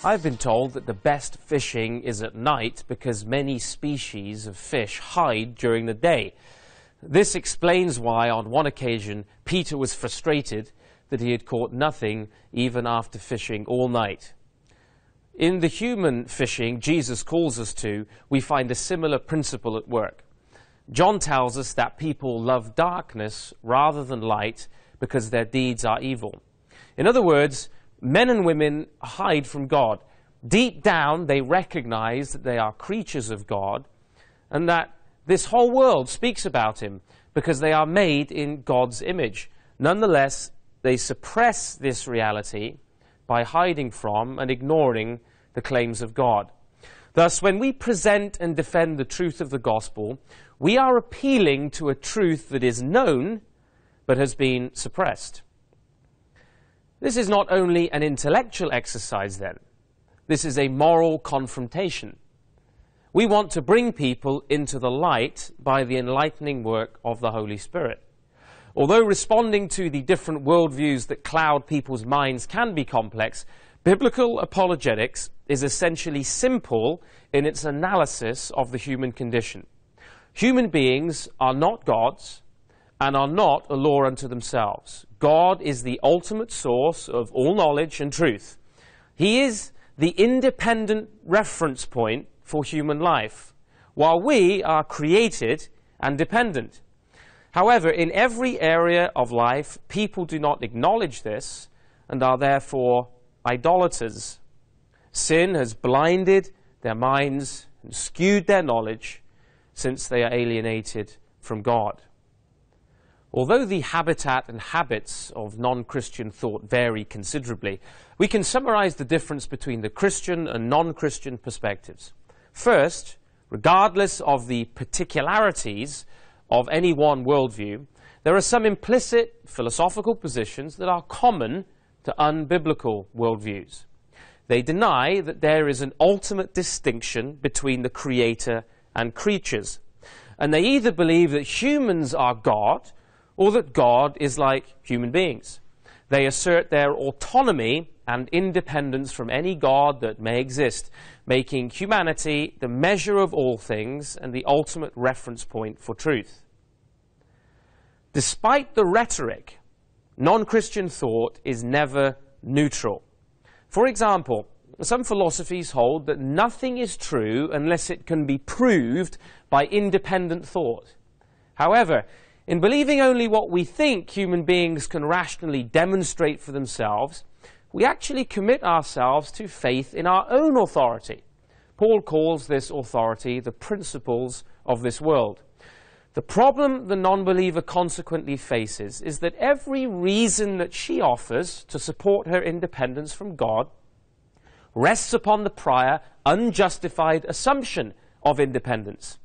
I've been told that the best fishing is at night because many species of fish hide during the day. This explains why, on one occasion, Peter was frustrated that he had caught nothing even after fishing all night. In the human fishing Jesus calls us to, we find a similar principle at work. John tells us that people love darkness rather than light because their deeds are evil. In other words, men and women hide from God. Deep down, they recognize that they are creatures of God and that this whole world speaks about him because they are made in God's image. Nonetheless, they suppress this reality by hiding from and ignoring the claims of God. Thus, when we present and defend the truth of the gospel, we are appealing to a truth that is known but has been suppressed. This is not only an intellectual exercise then. This is a moral confrontation. We want to bring people into the light by the enlightening work of the Holy Spirit. Although responding to the different worldviews that cloud people's minds can be complex, biblical apologetics is essentially simple in its analysis of the human condition. Human beings are not gods and are not a law unto themselves. God is the ultimate source of all knowledge and truth. He is the independent reference point for human life, while we are created and dependent. However, in every area of life, people do not acknowledge this and are therefore idolaters. Sin has blinded their minds and skewed their knowledge since they are alienated from God. Although the habitat and habits of non-Christian thought vary considerably, we can summarize the difference between the Christian and non-Christian perspectives. First, regardless of the particularities of any one worldview, there are some implicit philosophical positions that are common to unbiblical worldviews. They deny that there is an ultimate distinction between the Creator and creatures, and they either believe that humans are God or that God is like human beings. They assert their autonomy and independence from any God that may exist, making humanity the measure of all things and the ultimate reference point for truth. Despite the rhetoric, non-Christian thought is never neutral. For example, some philosophies hold that nothing is true unless it can be proved by independent thought. However, in believing only what we think human beings can rationally demonstrate for themselves, we actually commit ourselves to faith in our own authority. Paul calls this authority the principles of this world. The problem the non-believer consequently faces is that every reason that she offers to support her independence from God rests upon the prior, unjustified assumption of independence.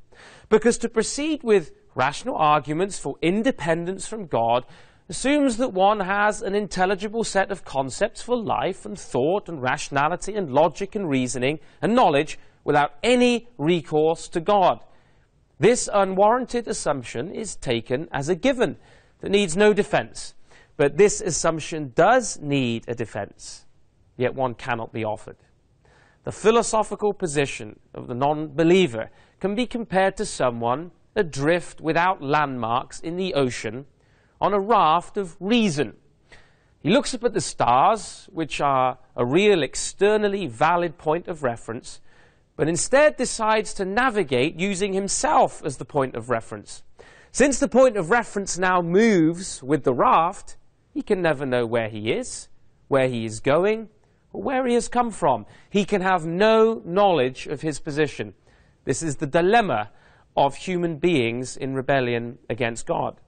Because to proceed with rational arguments for independence from God assumes that one has an intelligible set of concepts for life and thought and rationality and logic and reasoning and knowledge without any recourse to God. This unwarranted assumption is taken as a given that needs no defense. But this assumption does need a defense, yet one cannot be offered. The philosophical position of the non-believer can be compared to someone adrift without landmarks in the ocean on a raft of reason. He looks up at the stars, which are a real externally valid point of reference, but instead decides to navigate using himself as the point of reference. Since the point of reference now moves with the raft, he can never know where he is, where he is going, or where he has come from. He can have no knowledge of his position. This is the dilemma of human beings in rebellion against God.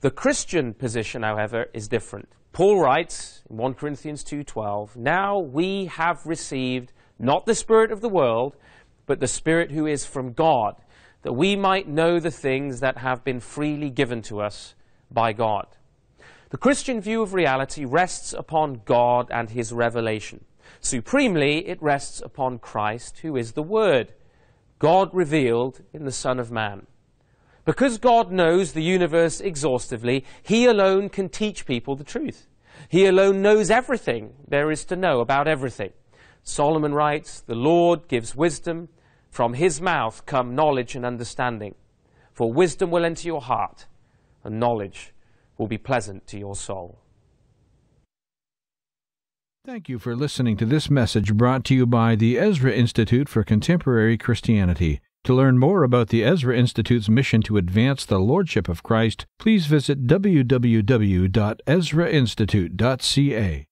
The Christian position, however, is different. Paul writes in 1 Corinthians 2:12, "Now we have received not the spirit of the world, but the Spirit who is from God, that we might know the things that have been freely given to us by God." The Christian view of reality rests upon God and his revelation. Supremely, it rests upon Christ, who is the Word, God revealed in the Son of Man. Because God knows the universe exhaustively, he alone can teach people the truth. He alone knows everything there is to know about everything. Solomon writes, "The Lord gives wisdom. From his mouth come knowledge and understanding. For wisdom will enter your heart, and knowledge will be pleasant to your soul." Thank you for listening to this message brought to you by the Ezra Institute for Contemporary Christianity. To learn more about the Ezra Institute's mission to advance the Lordship of Christ, please visit www.ezrainstitute.ca.